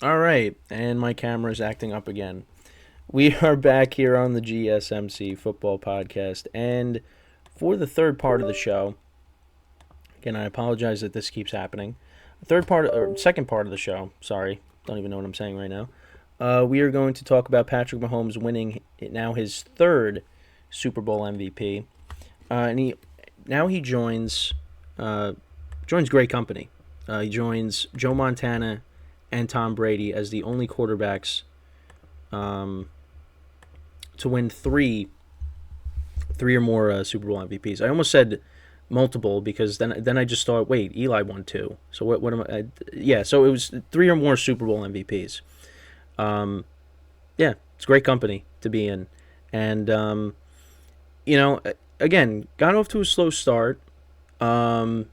All right, and my camera's acting up again. We are back here on the GSMC football podcast, and for the third part of the show, again, I apologize that this keeps happening. Third part or second part of the show, sorry, don't even know what I'm saying right now. We are going to talk about Patrick Mahomes winning now his third Super Bowl MVP, and he joins great company. He joins Joe Montana and Tom Brady as the only quarterbacks um, to win three or more Super Bowl MVPs. I almost said multiple because then I just thought, wait, Eli won two. So what am yeah, so it was three or more Super Bowl MVPs. Um, yeah, it's great company to be in, and you know, again, got off to a slow start. Um,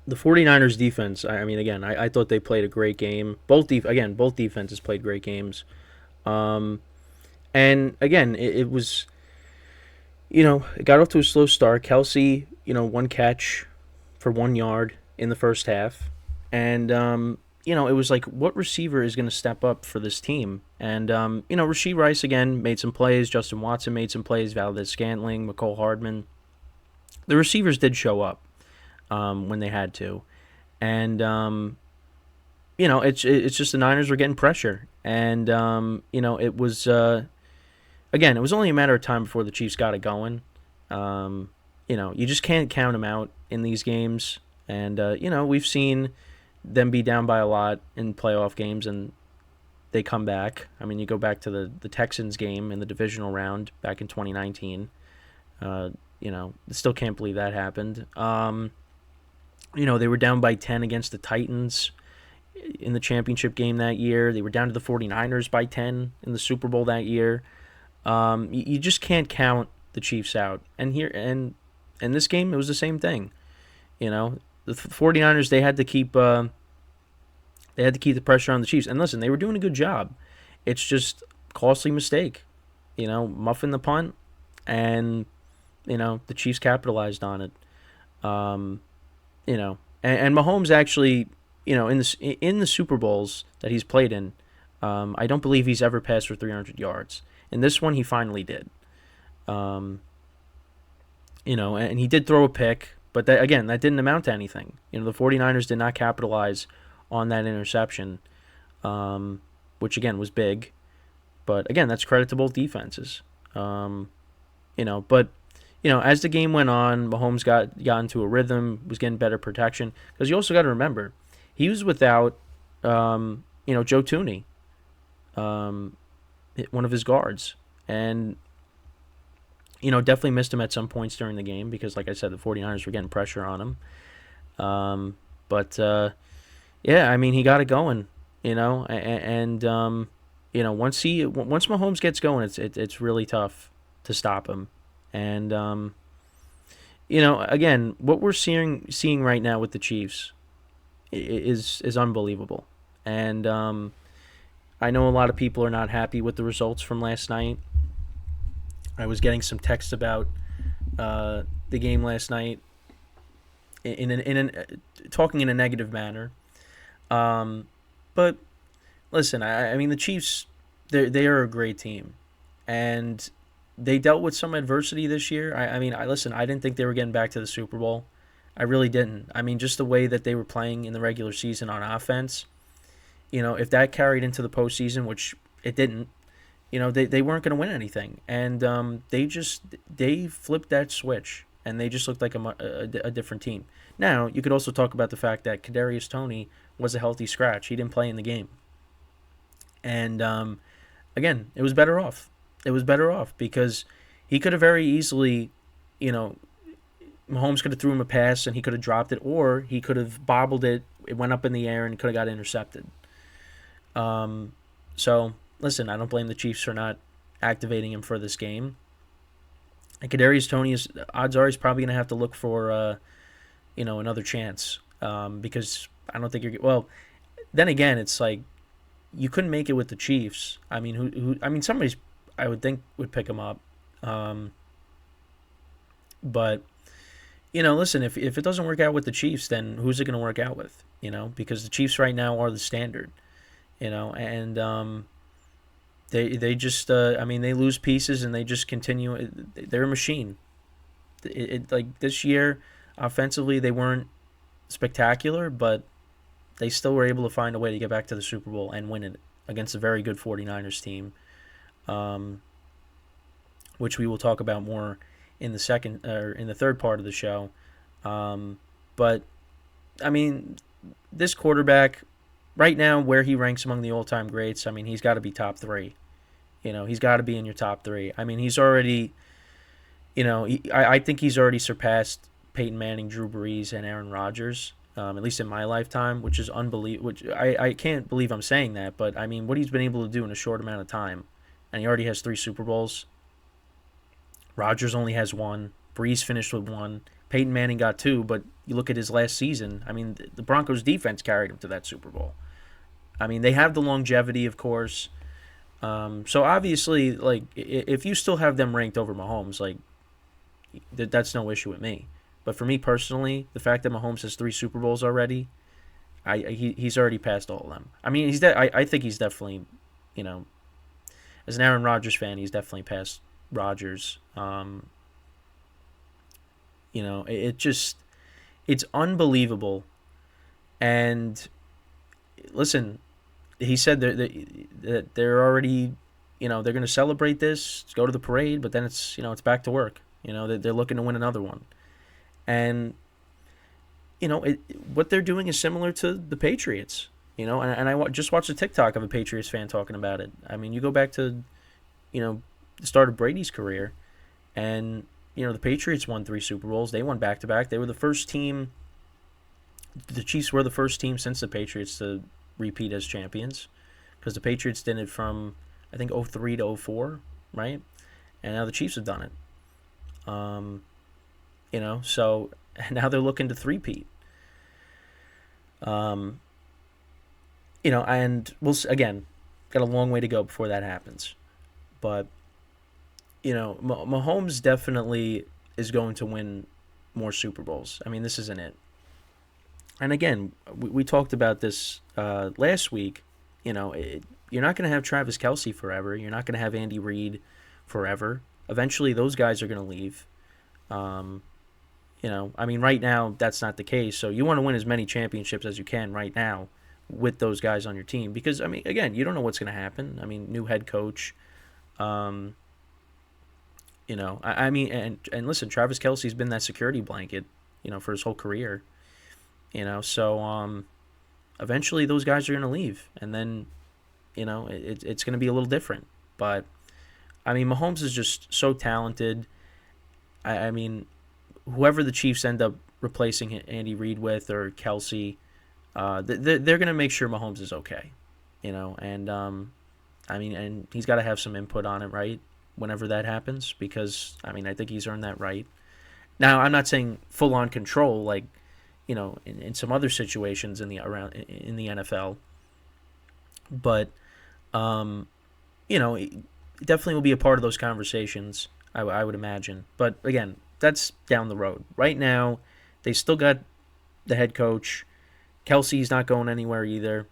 the 49ers defense, I mean, again, I thought they played a great game. Both defenses played great games. Um, and again, it was, it got off to a slow start. Kelsey, one catch for 1 yard in the first half. And, it was like, what receiver is going to step up for this team? And, Rashee Rice, again, made some plays. Justin Watson made some plays. Valdez Scantling, McCole Hardman. The receivers did show up when they had to. And, it's just the Niners were getting pressure. And, it was, again, it was only a matter of time before the Chiefs got it going. You just can't count them out in these games. And, we've seen them be down by a lot in playoff games and they come back. I mean, you go back to the Texans game in the divisional round back in 2019. Still can't believe that happened. They were down by 10 against the Titans in the championship game that year. They were down to the 49ers by 10 in the Super Bowl that year. You just can't count the Chiefs out. And this game, it was the same thing. The 49ers, they had to keep the pressure on the Chiefs. And listen, they were doing a good job. It's just costly mistake. Muffin the punt, and the Chiefs capitalized on it. And Mahomes actually, in the Super Bowls that he's played in, I don't believe he's ever passed for 300 yards. In this one, he finally did. And he did throw a pick, but that didn't amount to anything. The 49ers did not capitalize on that interception, which again was big. But again, that's credit to both defenses. But as the game went on, Mahomes got into a rhythm, was getting better protection. Because you also got to remember, he was without, Joe Tooney, one of his guards. And, definitely missed him at some points during the game because, like I said, the 49ers were getting pressure on him. Yeah, I mean, he got it going, and once Mahomes gets going, it's really tough to stop him. And again, what we're seeing right now with the Chiefs is unbelievable. And I know a lot of people are not happy with the results from last night. I was getting some texts about the game last night talking in a negative manner. But listen, I mean the Chiefs, they are a great team, and they dealt with some adversity this year. I didn't think they were getting back to the Super Bowl. I really didn't. I mean, just the way that they were playing in the regular season on offense, if that carried into the postseason, which it didn't, they weren't going to win anything. And they flipped that switch, and they just looked like a different team. Now, you could also talk about the fact that Kadarius Toney was a healthy scratch. He didn't play in the game. And, again, it was better off. It was better off because he could have very easily, Mahomes could have threw him a pass and he could have dropped it, or he could have bobbled it. It went up in the air and could have got intercepted. So listen, I don't blame the Chiefs for not activating him for this game. And Kadarius Toney odds are he's probably going to have to look for another chance because I don't think you're well. Then again, it's like you couldn't make it with the Chiefs. I mean, somebody's I would think would pick him up. But listen, if it doesn't work out with the Chiefs, then who's it going to work out with? Because the Chiefs right now are the standard. and they just I mean they lose pieces and they just continue. They're a machine. Like this year, offensively they weren't spectacular, but they still were able to find a way to get back to the Super Bowl and win it against a very good 49ers team, um, which we will talk about more in the second or in the third part of the show. But I mean, this quarterback right now, where he ranks among the all-time greats, I mean, he's got to be top three. He's got to be in your top three. I mean, he's already, I think he's already surpassed Peyton Manning, Drew Brees, and Aaron Rodgers. At least in my lifetime, which is unbelievable. Which I can't believe I'm saying that, but I mean, what he's been able to do in a short amount of time, and he already has 3 Super Bowls. Rodgers only has one. Brees finished with one. Peyton Manning got two, but you look at his last season. I mean, the Broncos defense carried him to that Super Bowl. I mean, they have the longevity, of course. So obviously, like, if you still have them ranked over Mahomes, like, that's no issue with me. But for me personally, the fact that Mahomes has 3 Super Bowls already, he's already passed all of them. I mean, I think he's definitely, you know, as an Aaron Rodgers fan, he's definitely passed Rodgers. It's unbelievable. And listen, he said that they're already, they're going to celebrate this, go to the parade, but then it's back to work. They're looking to win another one. And, what they're doing is similar to the Patriots, and I just watched a TikTok of a Patriots fan talking about it. I mean, you go back to, the start of Brady's career, and, the Patriots won 3 Super Bowls. They won back-to-back. They were the first team, the Chiefs were the first team since the Patriots to repeat as champions, because the Patriots did it from, I think, 03 to 04, right? And now the Chiefs have done it. So now they're looking to three-peat. And we'll, again, got a long way to go before that happens. But, Mahomes definitely is going to win more Super Bowls. I mean, this isn't it. And again, we talked about this last week. You're not going to have Travis Kelce forever. You're not going to have Andy Reid forever. Eventually, those guys are going to leave. I mean, right now, that's not the case. So you want to win as many championships as you can right now with those guys on your team. Because, I mean, again, you don't know what's going to happen. I mean, new head coach. I mean, and listen, Travis Kelce's been that security blanket, for his whole career. So eventually those guys are going to leave. And then, it's going to be a little different. But, I mean, Mahomes is just so talented. I mean, whoever the Chiefs end up replacing Andy Reid with or Kelce, they're going to make sure Mahomes is okay. And, I mean, and he's got to have some input on it, right? Whenever that happens, because, I mean, I think he's earned that right. Now, I'm not saying full-on control, like, in some other situations in the NFL, but, it definitely will be a part of those conversations, I would imagine. But, again, that's down the road. Right now, they still got the head coach. Kelsey's not going anywhere either.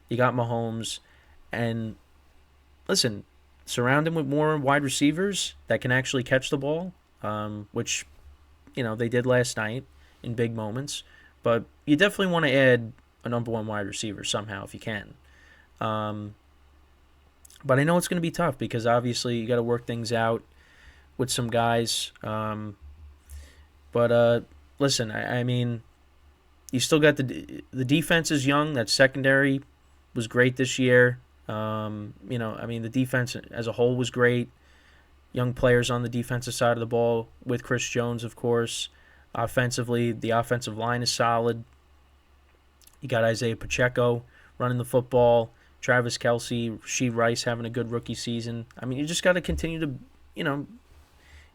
You got Mahomes. And, listen, surround him with more wide receivers that can actually catch the ball, which, they did last night in big moments. But you definitely want to add a number one wide receiver somehow if you can. But I know it's going to be tough because obviously you got to work things out with some guys. But listen, I mean, you still got the defense is young. That secondary was great this year. I mean, the defense as a whole was great. Young players on the defensive side of the ball with Chris Jones, of course. Offensively, the offensive line is solid. You got Isaiah Pacheco running the football. Travis Kelce, Rasheed Rice having a good rookie season. I mean, you just got to continue to, you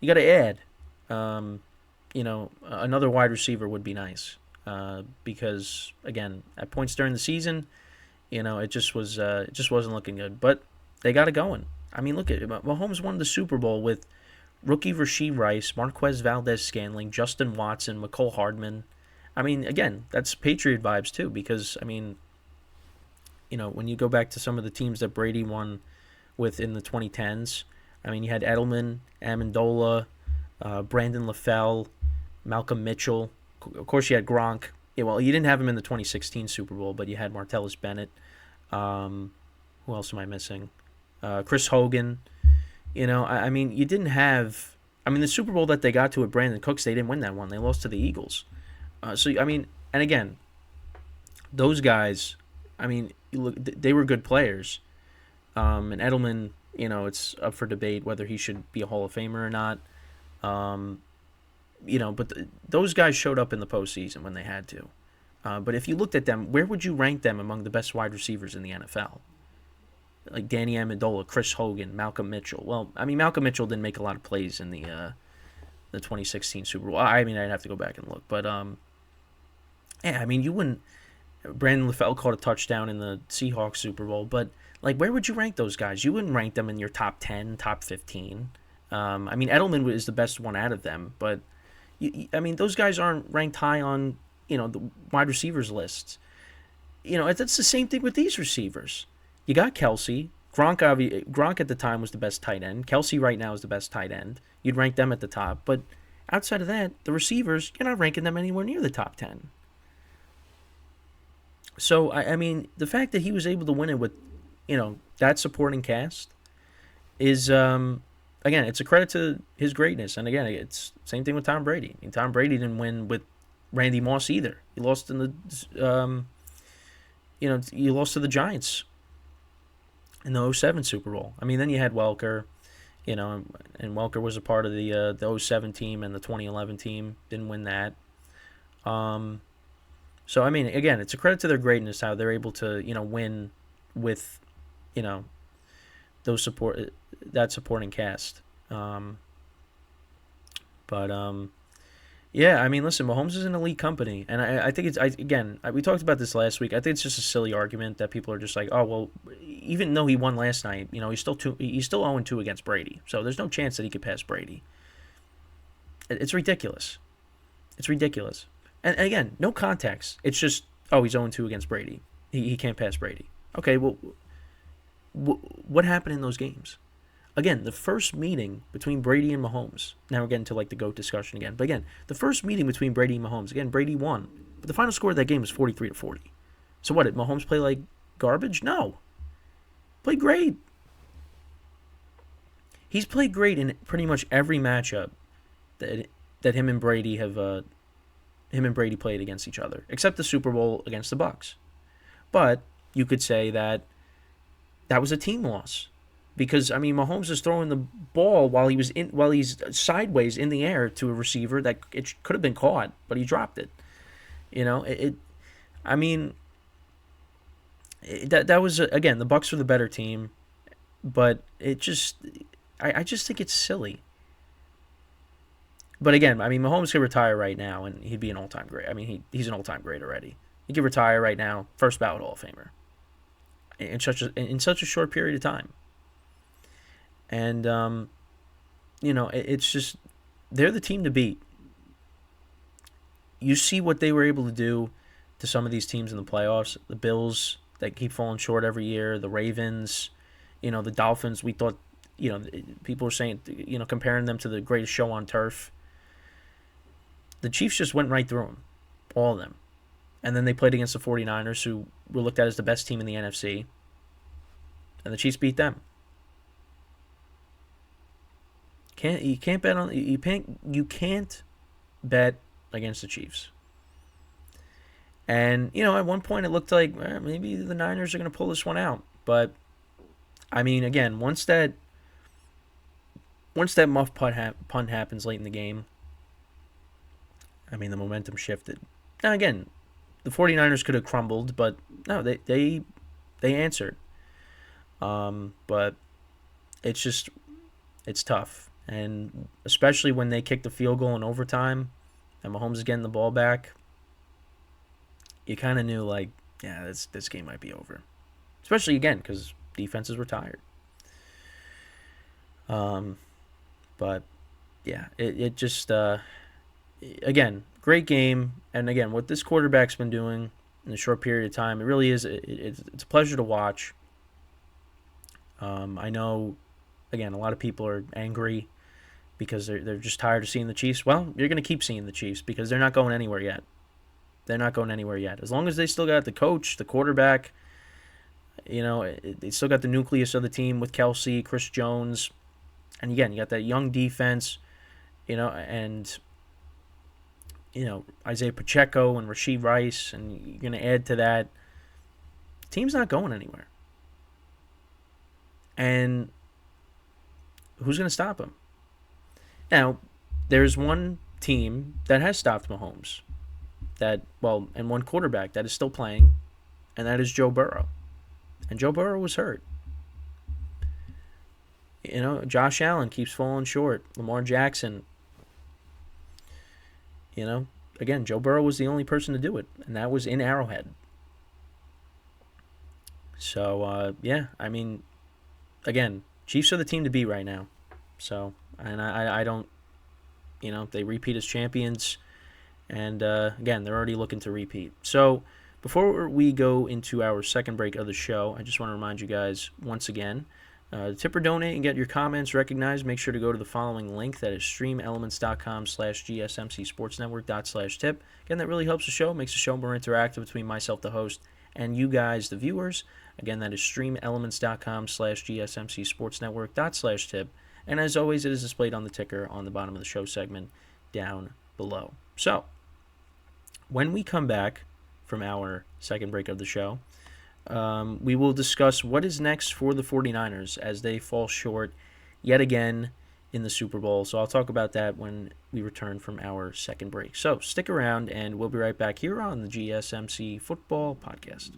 got to add. Another wide receiver would be nice. Because, again, at points during the season, it just wasn't looking good. But they got it going. I mean, look at it. Mahomes won the Super Bowl with rookie Rasheed Rice, Marquez Valdez-Scantling, Justin Watson, McCole Hardman. I mean, again, that's Patriot vibes too because, I mean, when you go back to some of the teams that Brady won with in the 2010s, I mean, you had Edelman, Amendola, Brandon LaFell, Malcolm Mitchell. Of course, you had Gronk. Yeah, well, you didn't have him in the 2016 Super Bowl, but you had Martellus Bennett. Um, who else am I missing? Chris Hogan. I mean, you didn't have. I mean, the Super Bowl that they got to with Brandon Cooks, they didn't win that one. They lost to the Eagles. I mean, and again, those guys, I mean, look, they were good players. And Edelman, it's up for debate whether he should be a Hall of Famer or not. Um, but those guys showed up in the postseason when they had to. But if you looked at them, where would you rank them among the best wide receivers in the NFL? Like Danny Amendola, Chris Hogan, Malcolm Mitchell. Well, I mean, Malcolm Mitchell didn't make a lot of plays in the 2016 Super Bowl. I mean, I'd have to go back and look, but yeah, I mean, you wouldn't. Brandon LaFell caught a touchdown in the Seahawks Super Bowl, but like, where would you rank those guys? You wouldn't rank them in your top 10, top 15. I mean, Edelman is the best one out of them, but I mean, those guys aren't ranked high on the wide receivers lists. It's the same thing with these receivers. You got Kelsey. Gronk at the time was the best tight end. Kelsey right now is the best tight end. You'd rank them at the top. But outside of that, the receivers, you're not ranking them anywhere near the top 10. So, I mean, the fact that he was able to win it with, that supporting cast is, again, it's a credit to his greatness. And again, it's same thing with Tom Brady. I mean, Tom Brady didn't win with Randy Moss either. He lost in the, you lost to the Giants in the 07 Super Bowl. I mean, then you had Welker, and Welker was a part of the 07 team and the 2011 team. Didn't win that. So, I mean, again, it's a credit to their greatness how they're able to, win with, that supporting cast. Yeah, I mean, listen, Mahomes is an elite company, and I think we talked about this last week. I think it's just a silly argument that people are just like, oh, well, even though he won last night, he's still 0-2 against Brady, so there's no chance that he could pass Brady. It's ridiculous. It's ridiculous. And again, no context. It's just, oh, he's 0-2 against Brady. He can't pass Brady. Okay, well, what happened in those games? Again, the first meeting between Brady and Mahomes. Now we're getting to like the GOAT discussion again. But again, the first meeting between Brady and Mahomes. Again, Brady won. But the final score of that game was 43-40. So what, did Mahomes play like garbage? No. Played great. He's played great in pretty much every matchup that him and Brady played against each other, except the Super Bowl against the Bucs. But you could say that was a team loss. Because, I mean, Mahomes is throwing the ball while he's sideways in the air to a receiver that it could have been caught, but he dropped it. That was, again, the Bucs were the better team, but it just, I just think it's silly. But again, I mean, Mahomes could retire right now, and he'd be an all-time great. I mean, he's an all-time great already. He could retire right now, first ballot Hall of Famer, in such a short period of time. And, it's just, they're the team to beat. You see what they were able to do to some of these teams in the playoffs. The Bills that keep falling short every year. The Ravens, the Dolphins. We thought, people were saying, comparing them to the greatest show on turf. The Chiefs just went right through them, all of them. And then they played against the 49ers, who were looked at as the best team in the NFC. And the Chiefs beat them. You can't bet against the Chiefs. And at one point it looked like maybe the Niners are going to pull this one out. But I mean, again, once that muff punt happens late in the game, I mean, the momentum shifted. Now again, the 49ers could have crumbled, but no, they answered. But it's tough. And especially when they kick the field goal in overtime and Mahomes is getting the ball back, you kind of knew, like, yeah, this game might be over. Especially, again, because defenses were tired. But, yeah, it just, again, great game. And, again, what this quarterback's been doing, in a short period of time. It really is. It's a pleasure to watch. I know, again, a lot of people are angry because they're just tired of seeing the Chiefs. Well, you're going to keep seeing the Chiefs because they're not going anywhere yet. They're not going anywhere yet. As long as they still got the coach, the quarterback, they still got the nucleus of the team with Kelsey, Chris Jones, and again, you got that young defense, and Isaiah Pacheco and Rashee Rice, and you're going to add to that. The team's not going anywhere. And who's going to stop him? Now, there's one team that has stopped Mahomes, and one quarterback that is still playing, and that is Joe Burrow. And Joe Burrow was hurt. Josh Allen keeps falling short. Lamar Jackson. Again, Joe Burrow was the only person to do it, and that was in Arrowhead. So, again, Chiefs are the team to beat right now. So, and I don't, they repeat as champions. And, again, they're already looking to repeat. So, before we go into our second break of the show, I just want to remind you guys once again, tip or donate and get your comments recognized. Make sure to go to the following link. That is streamelements.com/gsmcsportsnetwork./tip. Again, that really helps the show, makes the show more interactive between myself, the host, and you guys, the viewers. Again, that is streamelements.com/gsmcsportsnetwork./tip. And as always, it is displayed on the ticker on the bottom of the show segment down below. So, when we come back from our second break of the show, we will discuss what is next for the 49ers as they fall short yet again in the Super Bowl. So I'll talk about that when we return from our second break. So stick around, and we'll be right back here on the GSMC Football Podcast.